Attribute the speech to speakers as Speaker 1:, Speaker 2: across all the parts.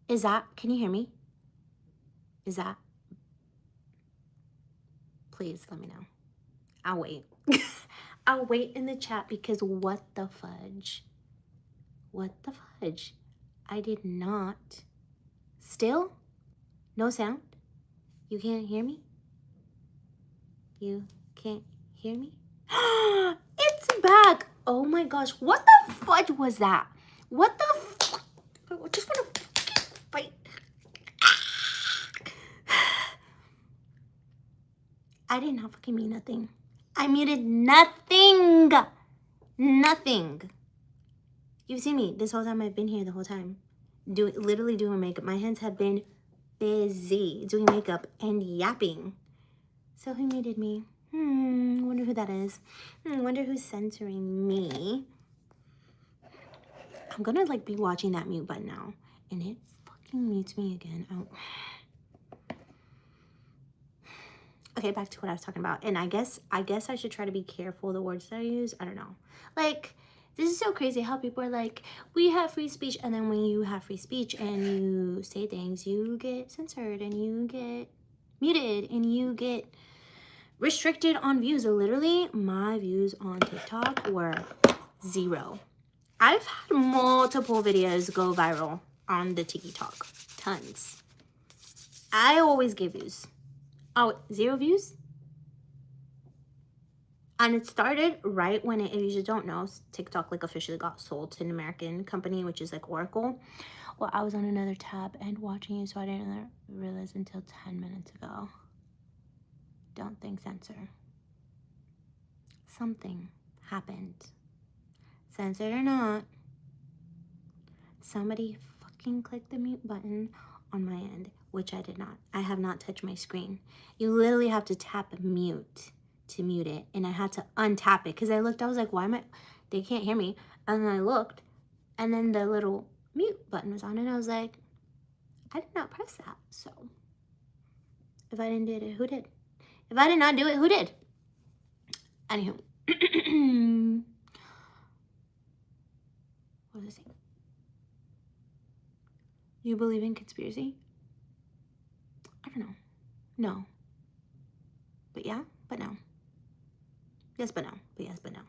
Speaker 1: Is that, can you hear me? Is that, please let me know. I'll wait. I'll wait in the chat because what the fudge? What the fudge? I did not. Still? No sound? You can't hear me? You can't hear me? It's back! Oh my gosh, what the fudge was that? What the I just wanna fight. I did not fucking mean nothing. I muted nothing. Nothing. You've seen me this whole time. I've been here the whole time. Literally doing makeup. My hands have been busy doing makeup and yapping. So who muted me? Wonder who that is. Wonder who's censoring me. I'm gonna like be watching that mute button now. And it fucking mutes me again. Oh. Okay, back to what I was talking about. And I guess I should try to be careful the words that I use. I don't know. Like, this is so crazy how people are like, we have free speech. And then when you have free speech and you say things, you get censored and you get muted and you get restricted on views. So literally, my views on TikTok were 0. I've had multiple videos go viral on the TikTok. Tons. I always give views. Oh, 0 views? And it started right when if you just don't know, TikTok like officially got sold to an American company, which is like Oracle. Well, I was on another tab and watching you, so I didn't realize until 10 minutes ago. Don't think censor. Something happened. Censored or not, somebody fucking clicked the mute button on my end, which I did not. I have not touched my screen. You literally have to tap mute to mute it, and I had to untap it because I looked, I was like, why am I, they can't hear me. And then I looked, and then the little mute button was on, and I was like, I did not press that. So if I didn't do it, who did? If I did not do it, who did? Anywho. What was I saying? You believe in conspiracy? I don't know. No. But yeah, but no. Yes, but no. But yes, but no.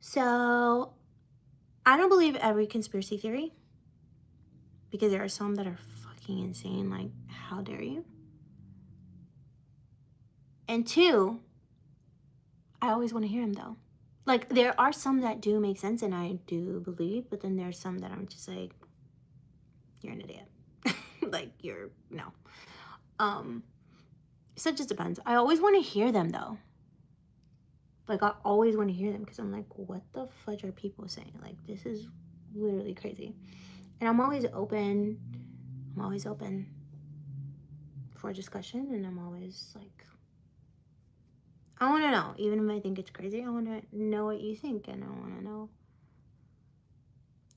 Speaker 1: So, I don't believe every conspiracy theory. Because there are some that are fucking insane. Like, how dare you? And 2, I always want to hear them though. Like, there are some that do make sense and I do believe. But then there's some that I'm just like, you're an idiot. Like, you're, no. So it just depends. I always want to hear them though. Like, I always want to hear them because I'm like, what the fudge are people saying? Like, this is literally crazy. And I'm always open. I'm always open for discussion. And I'm always like, I want to know. Even if I think it's crazy, I want to know what you think. And I want to know.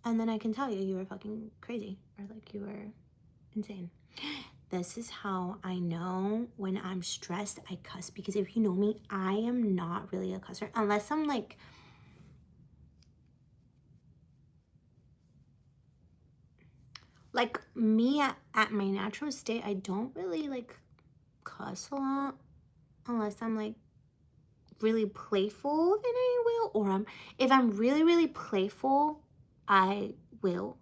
Speaker 1: And then I can tell you, you were fucking crazy. Or like, you were insane. This is how I know when I'm stressed, I cuss. Because if you know me, I am not really a cusser. Unless I'm like me at my natural state, I don't really like cuss a lot. Unless I'm like really playful, then I will. Or if I'm really, really playful, I will.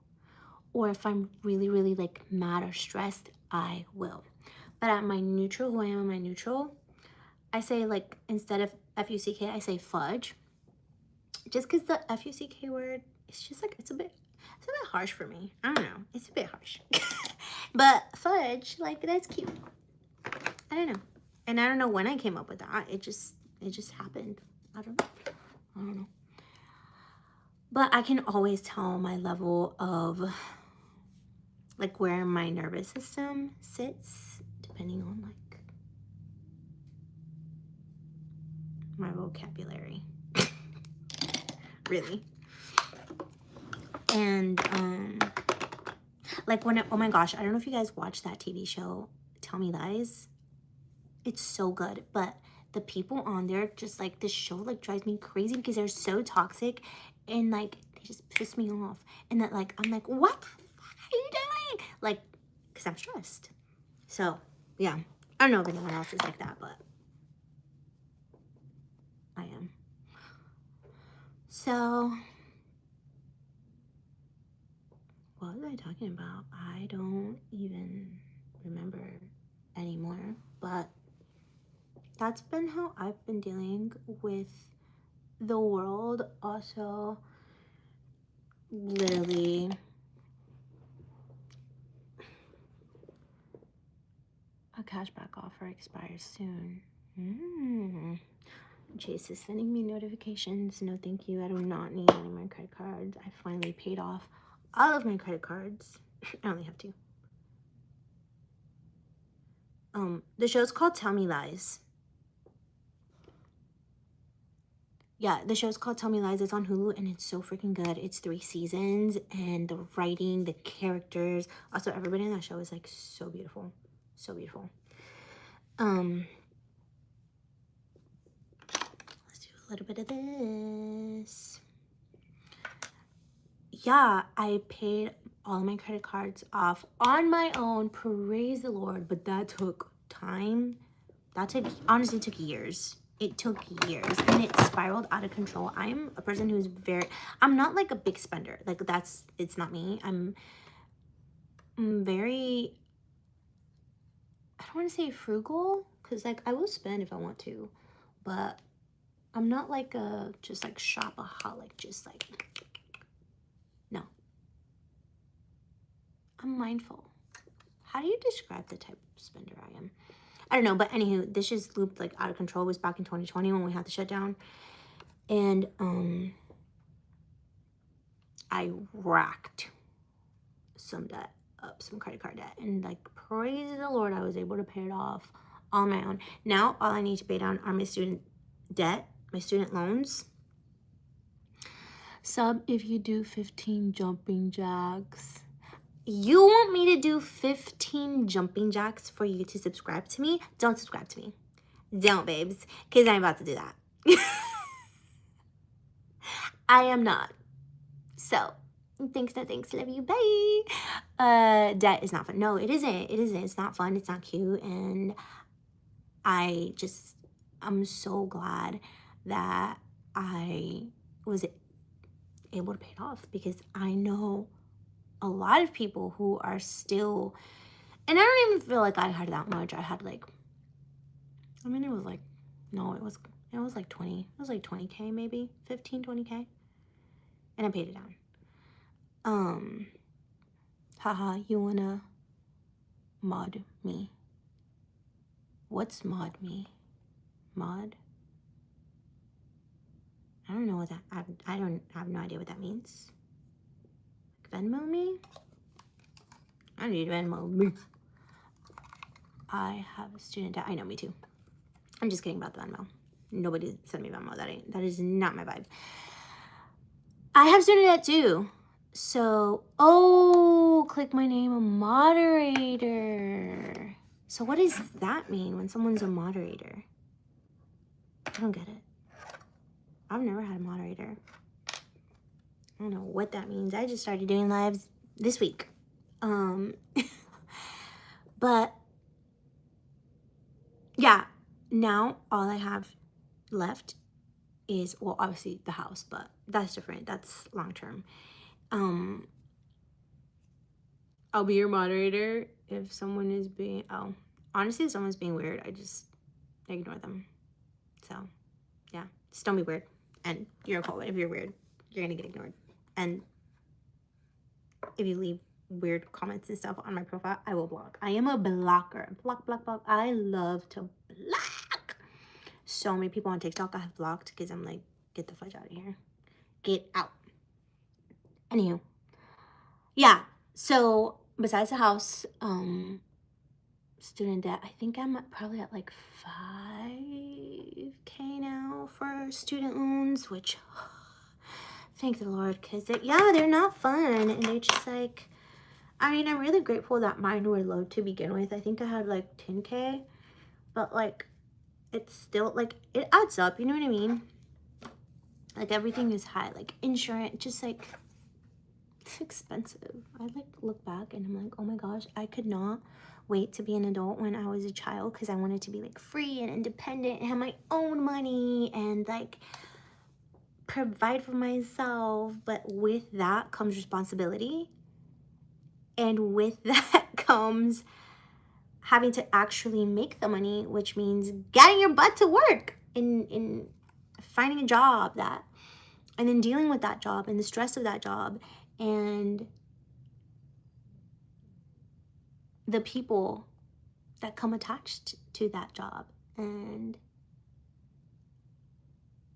Speaker 1: Or if I'm really, really like mad or stressed, I will. But at my neutral, who I am in my neutral, I say like, instead of F-U-C-K, I say fudge. Just because the F-U-C-K word, it's just like, it's a bit harsh for me. I don't know. It's a bit harsh. But fudge, like, that's cute. I don't know. And I don't know when I came up with that. It just happened. I don't know. But I can always tell my level of like where my nervous system sits depending on like my vocabulary. Really. And like when oh my gosh, I don't know if you guys watch that TV show Tell Me Lies. It's so good, but the people on there, just like, this show like drives me crazy because they're so toxic and like they just piss me off. And that like I'm like, what the fuck are you like, because I'm stressed. So, yeah. I don't know if anyone else is like that, but I am. So, what was I talking about? I don't even remember anymore, but that's been how I've been dealing with the world. Also, literally, a cashback offer expires soon. Chase is sending me notifications. No, thank you. I do not need any more credit cards. I finally paid off all of my credit cards. I only have 2. The show's called Tell Me Lies. Yeah, the show's called Tell Me Lies. It's on Hulu, and it's so freaking good. It's 3 seasons, and the writing, the characters, also everybody in that show is like so beautiful. So beautiful. Let's do a little bit of this. Yeah, I paid all my credit cards off on my own. Praise the Lord. But that took time. Honestly took years. It took years, and it spiraled out of control. I'm a person who's I'm not like a big spender. Like it's not me. I'm very, I don't want to say frugal, because like I will spend if I want to, but I'm not like a just like shopaholic, just like, no. I'm mindful. How do you describe the type of spender I am? I don't know, but anywho, this just looped like out of control. It was back in 2020 when we had to shut down. And I racked some debt up, some credit card debt. And like, praise the Lord, I was able to pay it off on my own. Now, all I need to pay down are my student debt, my student loans. Sub, if you do 15 jumping jacks. You want me to do 15 jumping jacks for you to subscribe to me? Don't subscribe to me. Don't, babes, because I'm about to do that. I am not. So, thanks, no thanks, love you, bye. Debt is not fun. No, it isn't. It isn't. It's not fun. It's not cute. And I'm so glad that I was able to pay it off, because I know a lot of people who are still, and I don't even feel like I had that much. I had like, I mean, it was like, no, it was like 20. It was like 20K, maybe 15, 20K. And I paid it down. Haha, you wanna mod me? What's mod me? Mod? I don't know what that, I have no idea what that means. Venmo me? I need Venmo me. I have a student debt. I know, me too. I'm just kidding about the Venmo. Nobody sent me Venmo. That is not my vibe. I have student debt too. So, oh, click my name, a moderator. So what does that mean when someone's a moderator? I don't get it. I've never had a moderator. I don't know what that means. I just started doing lives this week. But yeah, now all I have left is, well, obviously the house, but that's different. That's long term. I'll be your moderator if someone is being, honestly, if someone's being weird, I just ignore them. So yeah, just don't be weird. And you're cool. If you're weird, you're gonna get ignored. And if you leave weird comments and stuff on my profile, I will block. I am a blocker. Block, block, block. I love to block. So many people on TikTok I have blocked because I'm like, get the fudge out of here. Get out. Anywho. Yeah. So besides the house, student debt, I think I'm probably at like 5K now for student loans, which thank the Lord, because they're not fun, and they're just like, I mean, I'm really grateful that mine were low to begin with. I think I had like 10K, but like, it's still like, it adds up, you know what I mean? Like, everything is high, like insurance, just like, It's expensive. I like look back and I'm like, oh my gosh, I could not wait to be an adult when I was a child, because I wanted to be like free and independent and have my own money and like provide for myself. But with that comes responsibility, and with that comes having to actually make the money, which means getting your butt to work in finding a job, that, and then dealing with that job and the stress of that job and the people that come attached to that job. And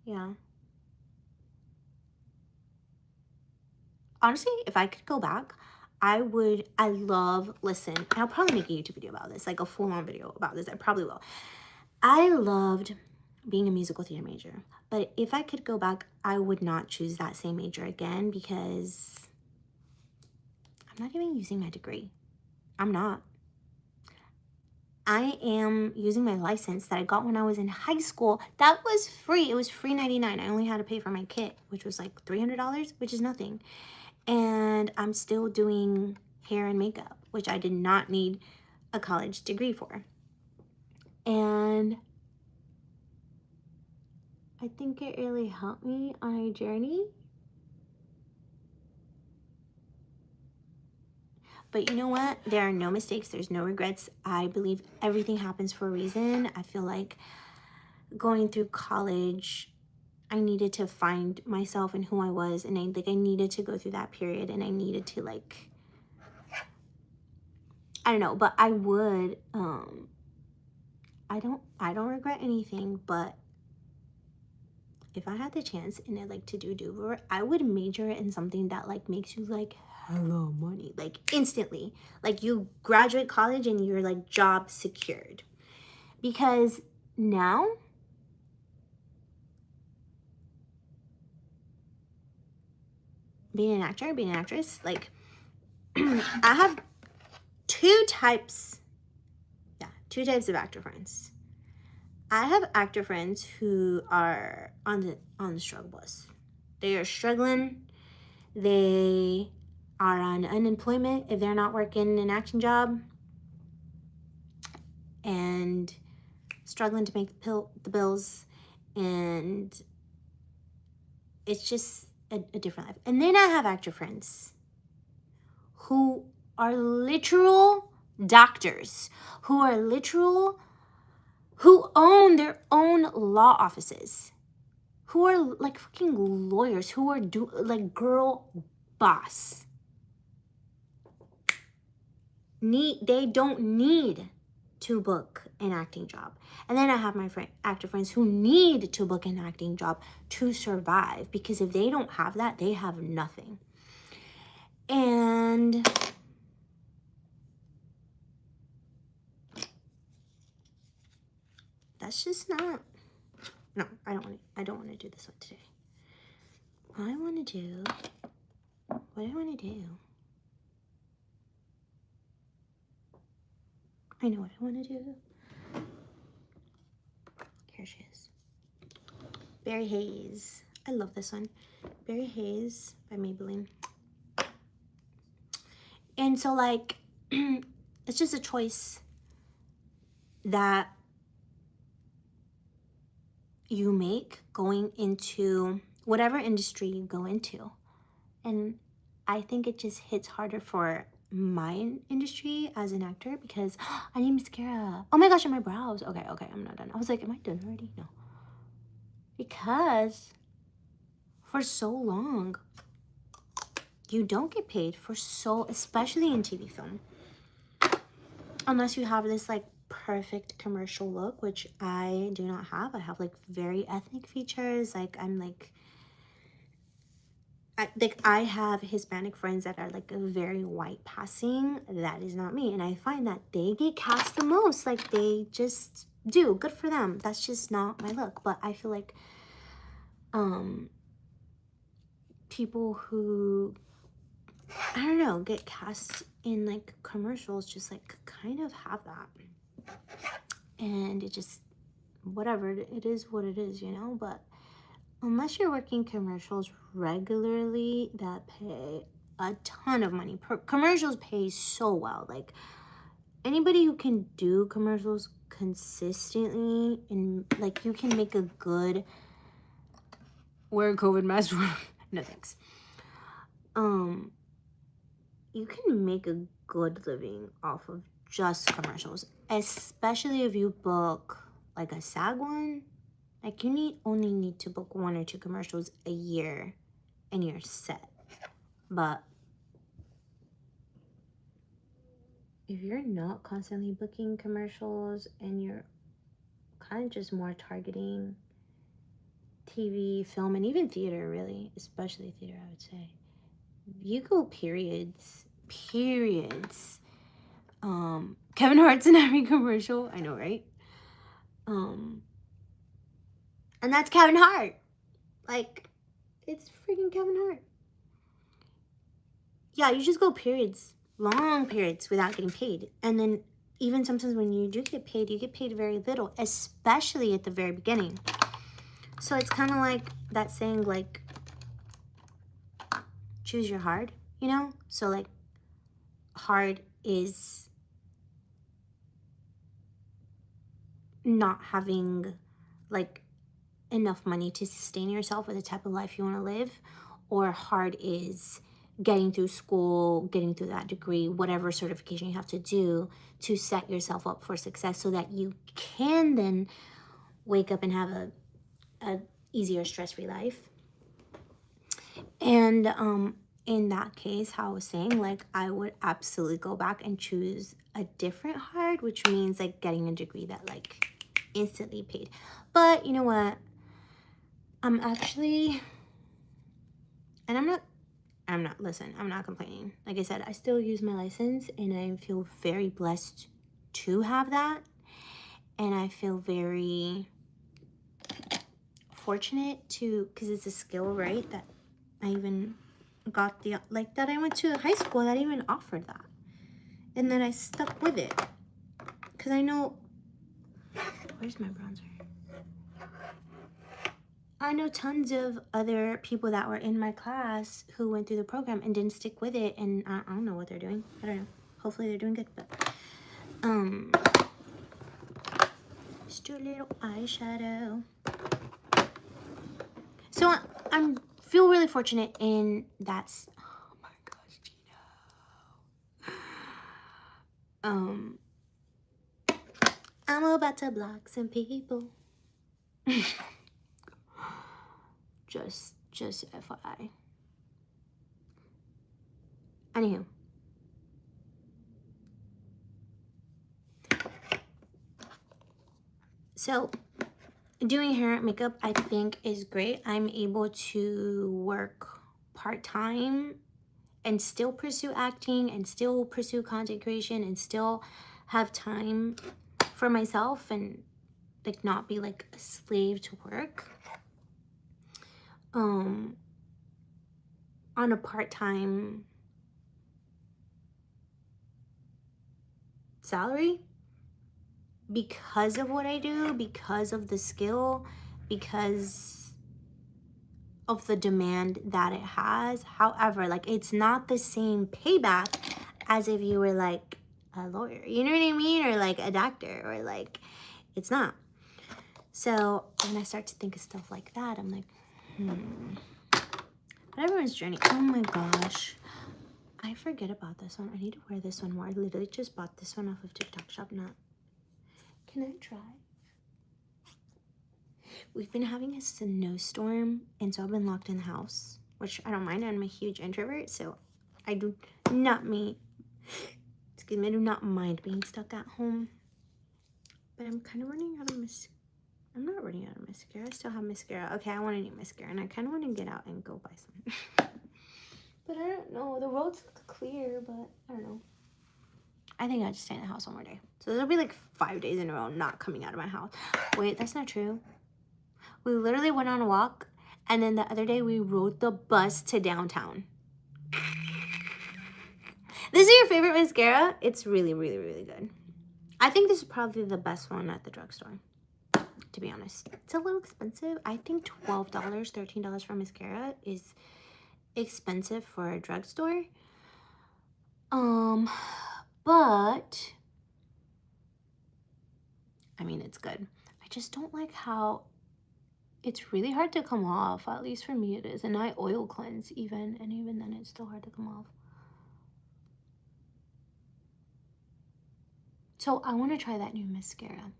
Speaker 1: yeah, honestly, if I could go back, listen, I'll probably make a YouTube video about this, like a full-on video about this. I probably will. I loved being a musical theater major, but if I could go back, I would not choose that same major again, because I'm not even using my degree. I'm not. I am using my license that I got when I was in high school. That was free. It was free 99. I only had to pay for my kit, which was like $300, which is nothing. And I'm still doing hair and makeup, which I did not need a college degree for. And I think it really helped me on a journey. But you know what? There are no mistakes. There's no regrets. I believe everything happens for a reason. I feel like going through college, I needed to find myself and who I was. And I needed to go through that period, and I needed to like, I don't know, but I would, I don't regret anything, but if I had the chance and I'd like to do I would major in something that like makes you like hello money, like instantly, like you graduate college and you're like job secured. Because now being an actor, being an actress, like I have two types of actor friends. I have actor friends who are on the struggle bus. They are struggling. They are on unemployment if they're not working an acting job, and struggling to make the bills, and it's just a different life. And then I have actor friends who are literal doctors, who own their own law offices, who are like fucking lawyers, who are like girl boss. They don't need to book an acting job. And then I have my actor friends who need to book an acting job to survive, because if they don't have that, they have nothing. And that's just not, no, I don't want to do this one today. What do I want to do? I know what I want to do. Here she is. Berry Haze. I love this one. Berry Haze by Maybelline. And so like, it's just a choice that you make going into whatever industry you go into. And I think it just hits harder for my industry as an actor, because I need mascara. Oh my gosh, and my brows. Okay, I'm not done. I was like, am I done already? No. Because for so long, you don't get paid for especially in TV film, unless you have this like perfect commercial look, which I do not have. I have like very ethnic features. Like I have Hispanic friends that are like a very white passing. That is not me. And I find that they get cast the most. Like they just do. Good for them. That's just not my look. But I feel like people who, I don't know, get cast in like commercials just like kind of have that. And it just, whatever, it is what it is, you know? But unless you're working commercials regularly that pay a ton of money. Commercials pay so well. Like, anybody who can do commercials consistently, and like, you can make a good, wear a COVID mask. No thanks. You can make a good living off of just commercials, especially if you book like a SAG one. Like, you only need to book 1 or 2 commercials a year and you're set. But if you're not constantly booking commercials and you're kind of just more targeting TV, film, and even theater, really, especially theater, I would say, you go periods. Kevin Hart's in every commercial. I know, right? And that's Kevin Hart. Like, it's freaking Kevin Hart. Yeah, you just go periods, long periods, without getting paid. And then even sometimes when you do get paid, you get paid very little, especially at the very beginning. So it's kind of like that saying, like, choose your hard, you know? So, like, hard is not having, like, enough money to sustain yourself with the type of life you want to live, or hard is getting through school, getting through that degree, whatever certification you have to do to set yourself up for success so that you can then wake up and have a easier, stress-free life. And in that case, how I was saying, like, I would absolutely go back and choose a different hard, which means like getting a degree that like instantly paid. But you know what? I'm actually, and I'm not complaining. Like I said, I still use my license and I feel very blessed to have that. And I feel very fortunate to, because it's a skill, right? That I even got the, like, that I went to a high school that even offered that. And then I stuck with it. Because I know, where's my bronzer? I know tons of other people that were in my class who went through the program and didn't stick with it, and I don't know what they're doing. I don't know. Hopefully they're doing good, but let's do a little eyeshadow. So I feel really fortunate in that. Oh my gosh, Gino. I'm about to block some people. Just FYI. Anywho. So, doing hair and makeup, I think, is great. I'm able to work part-time and still pursue acting and still pursue content creation and still have time for myself and like not be like a slave to work. On a part-time salary because of what I do, because of the skill, because of the demand that it has. However, like, it's not the same payback as if you were like a lawyer, you know what I mean? Or like a doctor, or like, it's not. So when I start to think of stuff like that, I'm like, But everyone's journey. Oh my gosh. I forget about this one. I need to wear this one more. I literally just bought this one off of TikTok Shop. Not. Can I try? We've been having a snowstorm, and so I've been locked in the house, which I don't mind. I'm a huge introvert, so I do not I do not mind being stuck at home. But I'm kind of running out of mascara. I'm not running out of mascara. I still have mascara. Okay, I want a new mascara, and I kind of want to get out and go buy some. But I don't know. The roads look clear, but I don't know. I think I'll just stay in the house one more day. So there'll be like 5 days in a row not coming out of my house. Wait, that's not true. We literally went on a walk, and then the other day we rode the bus to downtown. This is your favorite mascara? It's really, really, really good. I think this is probably the best one at the drugstore, to be honest. It's a little expensive. I think $12, $13 for mascara is expensive for a drugstore. But I mean, it's good. I just don't like how it's really hard to come off. At least for me it is. And I oil cleanse even, and even then it's still hard to come off. So I want to try that new mascara.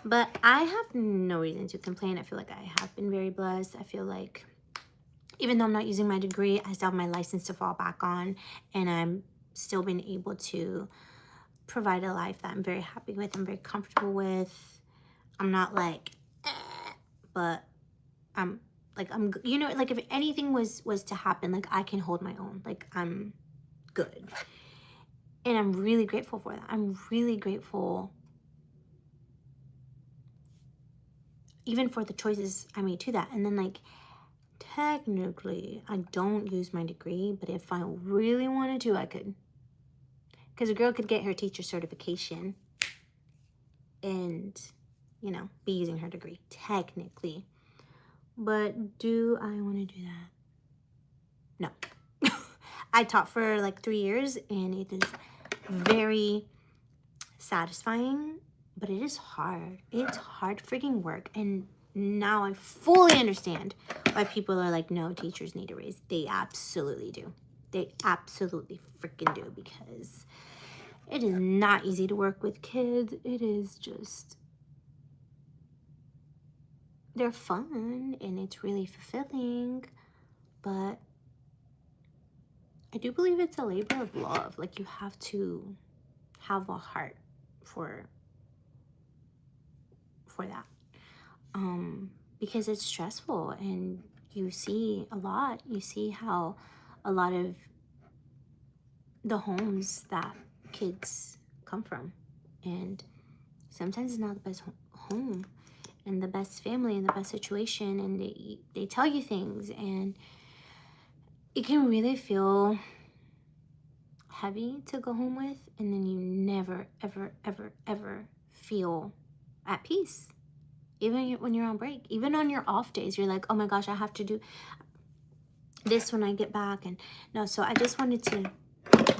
Speaker 1: But I have no reason to complain. I feel like I have been very blessed. I feel like even though I'm not using my degree, I still have my license to fall back on, and I'm still been able to provide a life that I'm very happy with, I'm very comfortable with. I'm not like, but I'm like, you know, like if anything was to happen, like I can hold my own, like I'm good. And I'm really grateful for that. I'm really grateful even for the choices I made to that. And then like, technically, I don't use my degree, but if I really wanted to, I could. Because a girl could get her teacher certification and, you know, be using her degree, technically. But do I want to do that? No. I taught for like 3 years, and it is very satisfying, but it is hard. It's hard freaking work. And now I fully understand why people are like, no, teachers need a raise. They absolutely do. They absolutely freaking do, because it is not easy to work with kids. It is just, they're fun and it's really fulfilling, but I do believe it's a labor of love. Like, you have to have a heart for that. Because it's stressful, and you see a lot. You see how a lot of the homes that kids come from, and sometimes it's not the best home and the best family and the best situation, and they tell you things, and it can really feel heavy to go home with, and then you never ever ever ever feel at peace. Even when you're on break, even on your off days, you're like, oh my gosh, I have to do this when I get back. And no, so I just wanted to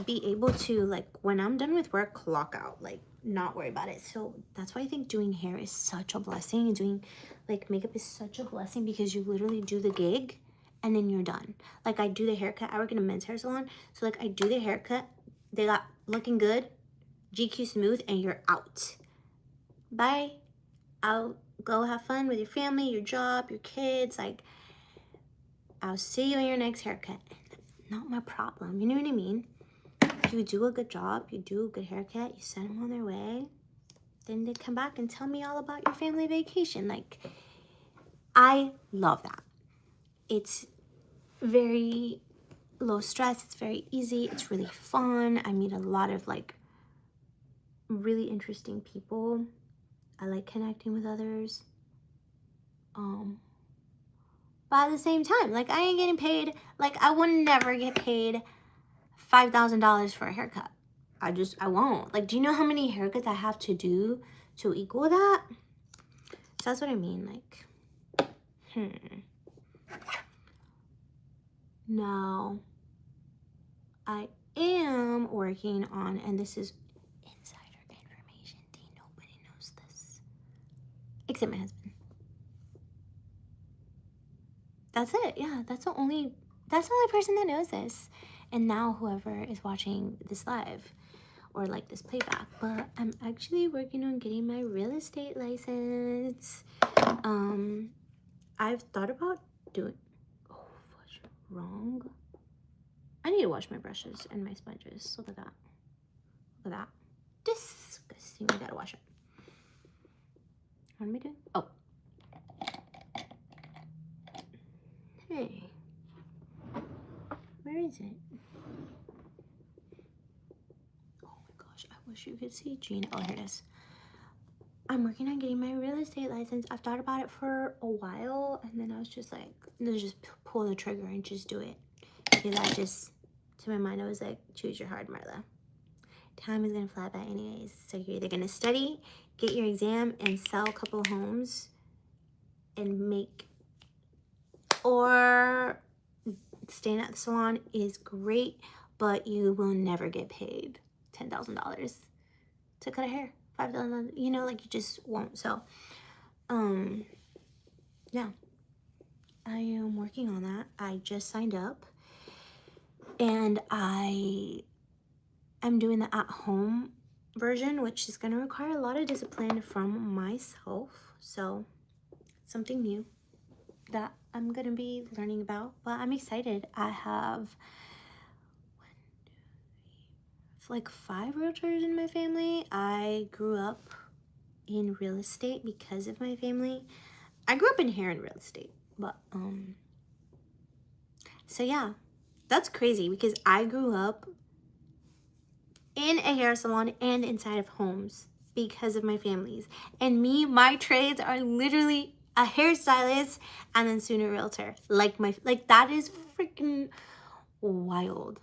Speaker 1: be able to, like, when I'm done with work, clock out, like, not worry about it. So that's why I think doing hair is such a blessing, and doing like makeup is such a blessing, because you literally do the gig and then you're done. Like, I do the haircut. I work in a men's hair salon, so like I do the haircut, they got looking good, GQ smooth, and you're out. Bye. I'll go have fun with your family, your job, your kids. Like, I'll see you in your next haircut. Not my problem. You know what I mean? You do a good job, you do a good haircut, you send them on their way, then they come back and tell me all about your family vacation. Like, I love that. It's very low stress, it's very easy, it's really fun. I meet a lot of like really interesting people. I like connecting with others. But at the same time, like, I ain't getting paid. Like, I would never get paid $5,000 for a haircut. I won't. Like, do you know how many haircuts I have to do to equal that? So that's what I mean. Like, Now, I am working on, and this is insider information, nobody knows this, except my husband. That's it. Yeah, that's the only person that knows this. And now whoever is watching this live or like this playback, but I'm actually working on getting my real estate license. I've thought about doing, oh, what's wrong? I need to wash my brushes and my sponges. Look at that. Look at that. Disgusting. I gotta wash it. What am I doing? Oh. Hey. Where is it? Oh my gosh, I wish you could see Gina. Oh, here it is. I'm working on getting my real estate license. I've thought about it for a while, and then I was just like, let's just pull the trigger and just do it. Because to my mind, I was like, choose your heart, Marla. time is gonna fly by anyways. So you're either gonna study, get your exam, and sell a couple of homes and make, or staying at the salon is great, but you will never get paid $10,000 to cut a hair. $5,000, you know, like you just won't. So, yeah, I am working on that. I just signed up, and I'm doing the at-home version, which is going to require a lot of discipline from myself. So, something new that I'm going to be learning about, but I'm excited. I have like 5 realtors in my family. I grew up in real estate because of my family. I grew up in hair and real estate, but so yeah, that's crazy because I grew up in a hair salon and inside of homes because of my families. And my trades are literally a hairstylist and then soon a realtor. Like that is freaking wild.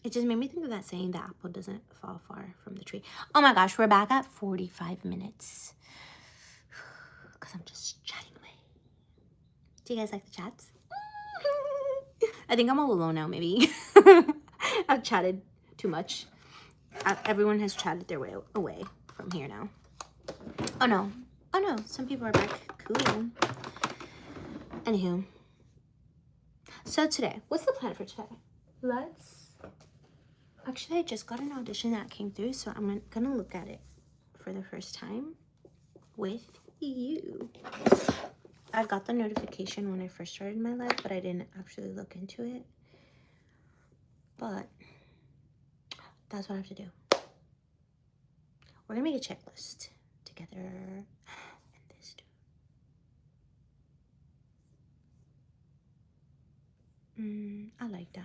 Speaker 1: It just made me think of that saying, the apple doesn't fall far from the tree. Oh my gosh, we're back at 45 minutes. Because I'm just chatting away. Do you guys like the chats? I think I'm all alone now, maybe. I've chatted too much. Everyone has chatted their way away from here now. Oh no. Oh no, some people are back. Cool. Anywho. So today, what's the plan for today? Actually, I just got an audition that came through, so I'm gonna look at it for the first time with you. I got the notification when I first started my live, but I didn't actually look into it. But that's what I have to do. We're gonna make a checklist together. And this too. I like that.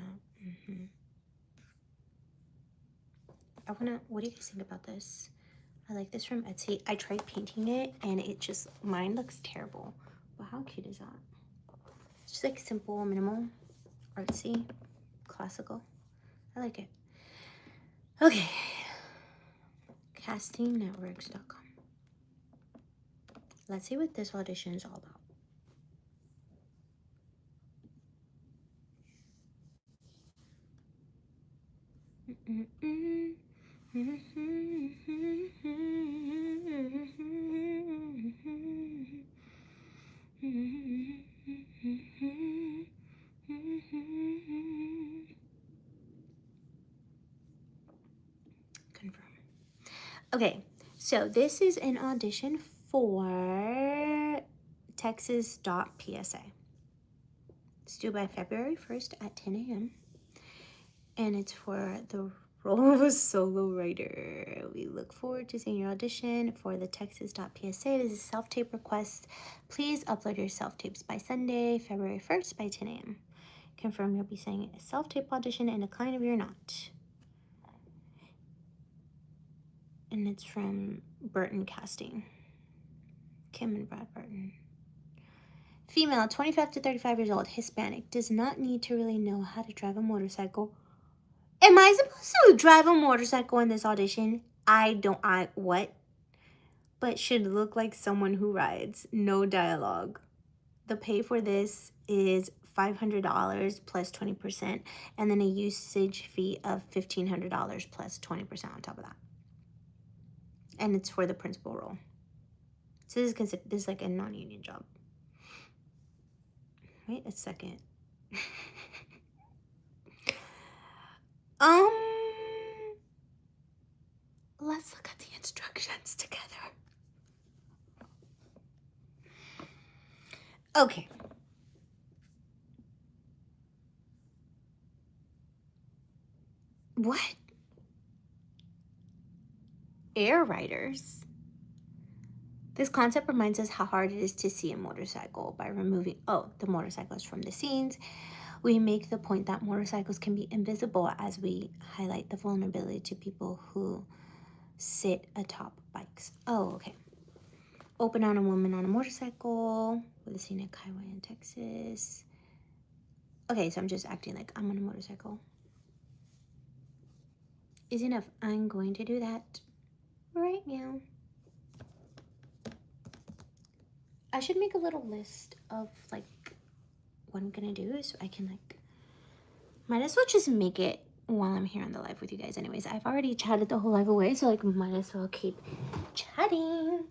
Speaker 1: What do you guys think about this? I like this from Etsy. I tried painting it and mine looks terrible. But how cute is that? It's just like simple, minimal, artsy, classical. I like it. Okay. CastingNetworks.com. Let's see what this audition is all about. Confirm. Okay, so this is an audition for Texas.psa. It's due by February 1st at 10 a.m. And it's for the role of a solo writer. We look forward to seeing your audition for the Texas.psa. It is a self-tape request. Please upload your self-tapes by Sunday, February 1st by 10 a.m. Confirm you'll be saying a self-tape audition and a client if you're not. And it's from Burton Casting. Kim and Brad Burton. Female, 25 to 35 years old, Hispanic, does not need to really know how to drive a motorcycle. Am I supposed to drive a motorcycle in this audition? What? But should look like someone who rides. No dialogue. The pay for this is $500 plus 20%, and then a usage fee of $1,500 plus 20% on top of that. And it's for the principal role. So this is like a non-union job. Wait a second. Let's look at the instructions together. Okay. What? Air riders? This concept reminds us how hard it is to see a motorcycle by removing, the motorcycles from the scenes. We make the point that motorcycles can be invisible as we highlight the vulnerability to people who sit atop bikes. Oh, okay. Open on a woman on a motorcycle with a scenic highway in Texas. Okay, so I'm just acting like I'm on a motorcycle. is enough. I'm going to do that right now. I should make a little list of like what I'm gonna do so I can like, might as well just make it while I'm here on the live with you guys. Anyways, I've already chatted the whole live away, so like might as well keep chatting.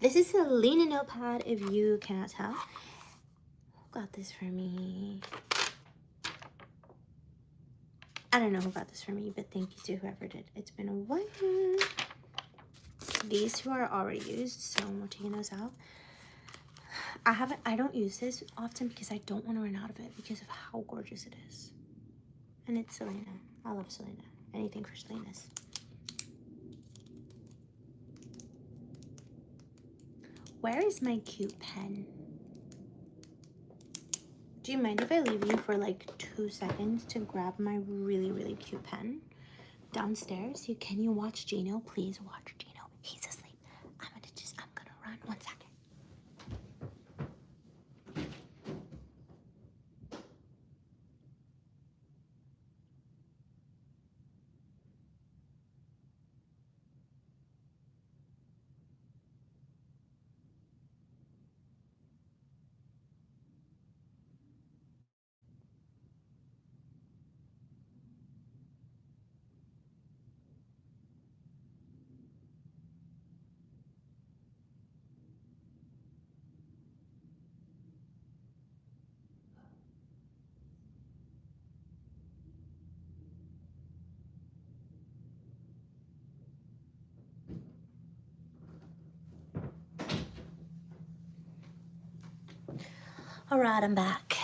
Speaker 1: This is Selena notepad, if you cannot tell. Who got this for me? I don't know who got this for me, but thank you to whoever did. It's been a while. These two are already used, so we're taking those out. I don't use this often because I don't want to run out of it because of how gorgeous it is. And it's Selena. I love Selena. Anything for Selena's. Where is my cute pen? Do you mind if I leave you for like 2 seconds to grab my really, really cute pen? Downstairs, can you watch Gino? Please watch Gino. He's asleep. I'm gonna run 1 second. All right, I'm back.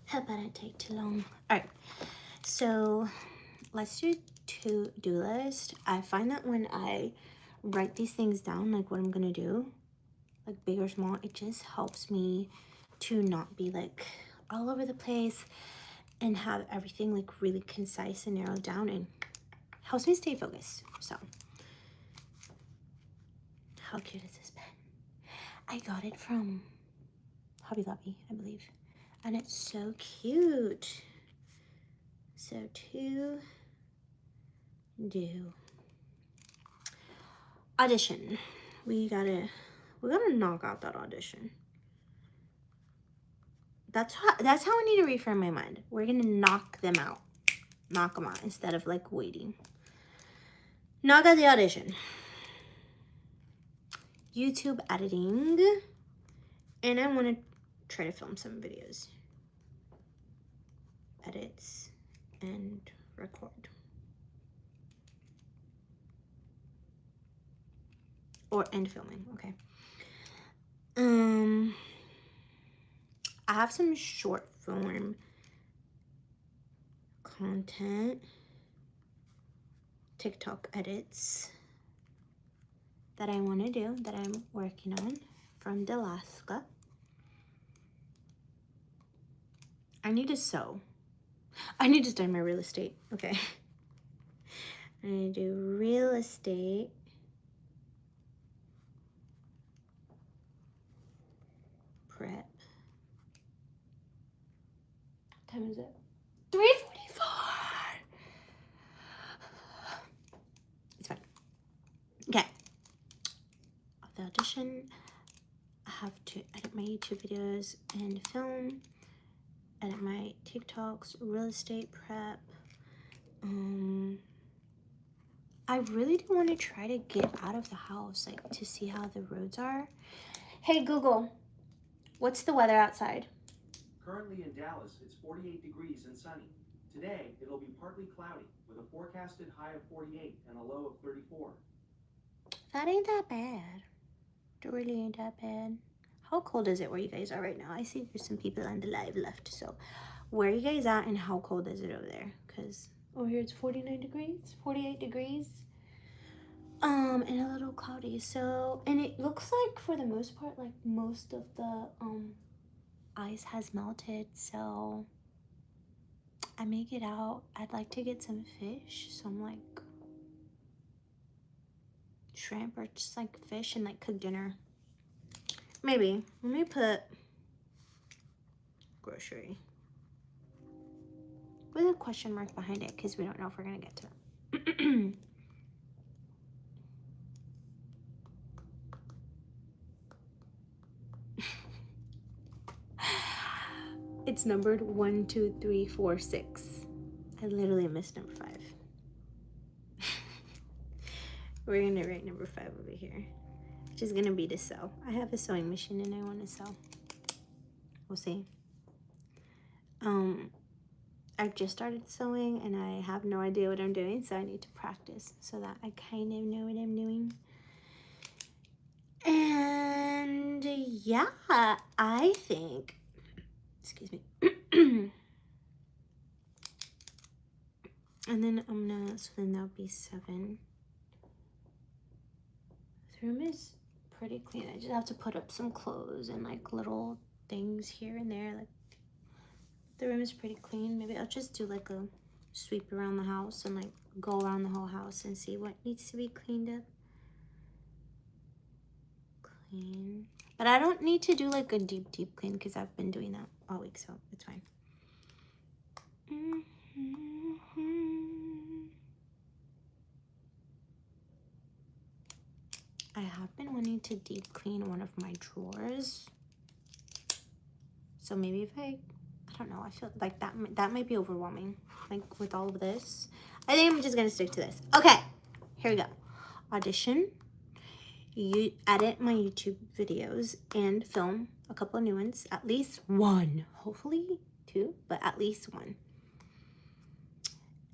Speaker 1: Hope I didn't take too long. All right, so let's do to-do list. I find that when I write these things down, like what I'm gonna do, like big or small, it just helps me to not be like all over the place and have everything like really concise and narrowed down, and helps me stay focused. So, how cute is this pen? I got it from Hobby Lobby, I believe. And it's so cute. So to do. Audition. We gotta knock out that audition. That's how I need to reframe my mind. We're gonna knock them out. Knock them out instead of like waiting. Knock out the audition. YouTube editing. And I wanna try to film some videos. Edits and record. Or end filming, okay. I have some short form content, TikTok edits that I want to do, that I'm working on from Alaska. I need to sew. I need to start my real estate, okay. I need to do real estate. Prep. What time is it? 3:44. It's fine. Okay. The audition. I have to edit my YouTube videos and film. Edit my TikToks, real estate prep. I really do want to try to get out of the house, like to see how the roads are. Hey Google, what's the weather outside?
Speaker 2: Currently in Dallas, it's 48 degrees and sunny. Today, it'll be partly cloudy with a forecasted high of 48 and a low of 34.
Speaker 1: That ain't that bad. It really ain't that bad. How cold is it where you guys are right now? I see there's some people on the live left, so where are you guys at and how cold is it over there? Because over here it's 49 degrees, 48 degrees. And a little cloudy. So, and it looks like for the most part, like most of the ice has melted. So I may get out. I'd like to get some fish, some like shrimp or just like fish and like cook dinner. Maybe. Let me put grocery with a question mark behind it because we don't know if we're gonna get to it. It's numbered 1, 2, 3, 4, 6. I literally missed number 5. We're gonna write number 5 over here, which is gonna be to sew. I have a sewing machine and I want to sew. We'll see. I've just started sewing and I have no idea what I'm doing, so I need to practice so that I kind of know what I'm doing. And yeah, I think, excuse me. And then I'm gonna, so then that'll be 7. The room is pretty clean. I just have to put up some clothes and like little things here and there. Like the room is pretty clean. Maybe I'll just do like a sweep around the house and like go around the whole house and see what needs to be cleaned up. Clean. But I don't need to do like a deep clean because I've been doing that all week, so it's fine. I have been wanting to deep clean one of my drawers. So maybe if I don't know, I feel like that might be overwhelming. Like with all of this. I think I'm just gonna stick to this. Okay, here we go. Audition. You edit my YouTube videos and film a couple of new ones. At least 1. Hopefully 2, but at least 1.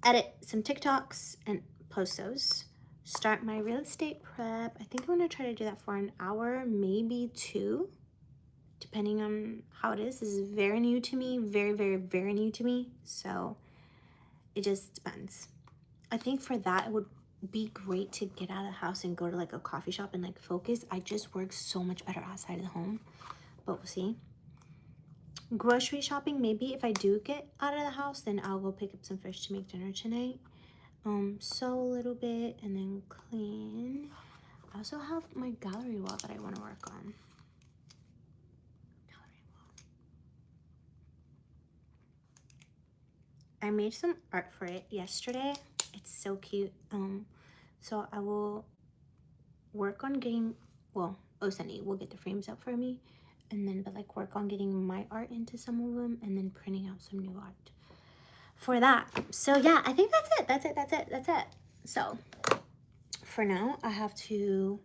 Speaker 1: Edit some TikToks and post those. Start my real estate prep. I think I'm gonna try to do that for an hour, maybe 2, depending on how it is. This is very new to me, very, very, very new to me. So it just depends. I think for that, it would be great to get out of the house and go to like a coffee shop and like focus. I just work so much better outside of the home, but we'll see. Grocery shopping, maybe if I do get out of the house, then I'll go pick up some fish to make dinner tonight. Sew a little bit and then clean. I also have my gallery wall that I want to work on. Gallery wall. I made some art for it yesterday. It's so cute. So I will work on getting, well, Osani will get the frames up for me, and then but like work on getting my art into some of them and then printing out some new art for that. So yeah, I think that's it. So for now, I have to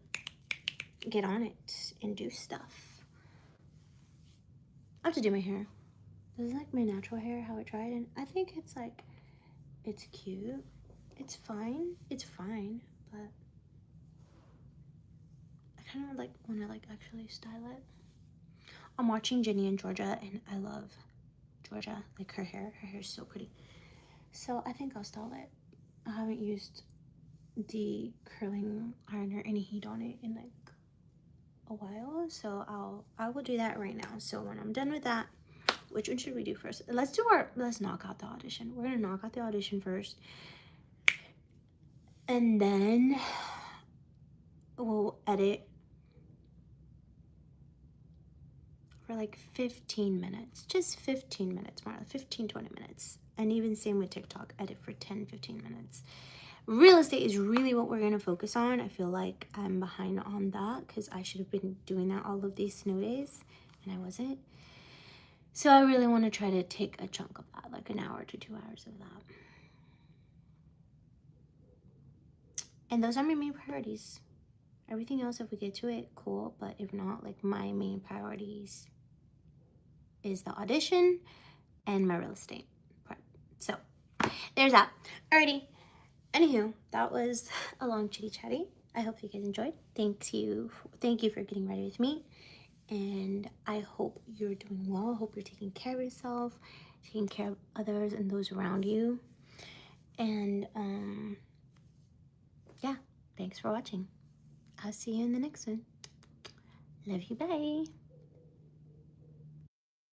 Speaker 1: get on it and do stuff. I have to do my hair. This is like my natural hair, how it dried, and I think it's like, it's cute. It's fine, but I kind of like want to like actually style it. I'm watching Jenny and Georgia, and I love Georgia, like her hair is so pretty. So I think I'll style it. I haven't used the curling iron or any heat on it in like a while, so I will do that right now. So when I'm done with that, which one should we do first? Let's knock out the audition. We're gonna knock out the audition first, and then we'll edit for like 15 minutes, just 15 minutes, Marla, 15-20 minutes. And even same with TikTok, edit for 10-15 minutes. Real estate is really what we're going to focus on. I feel like I'm behind on that because I should have been doing that all of these snow days and I wasn't. So I really want to try to take a chunk of that, like an hour to 2 hours of that. And those are my main priorities. Everything else, if we get to it, cool. But if not, like my main priorities is the audition and my real estate part. So there's that. Alrighty. Anywho, that was a long chitty chatty. I hope you guys enjoyed. Thank you for getting ready with me. And I hope you're doing well. I hope you're taking care of yourself, taking care of others and those around you. And yeah, Thanks for watching. I'll see you in the next one. Love you, bye.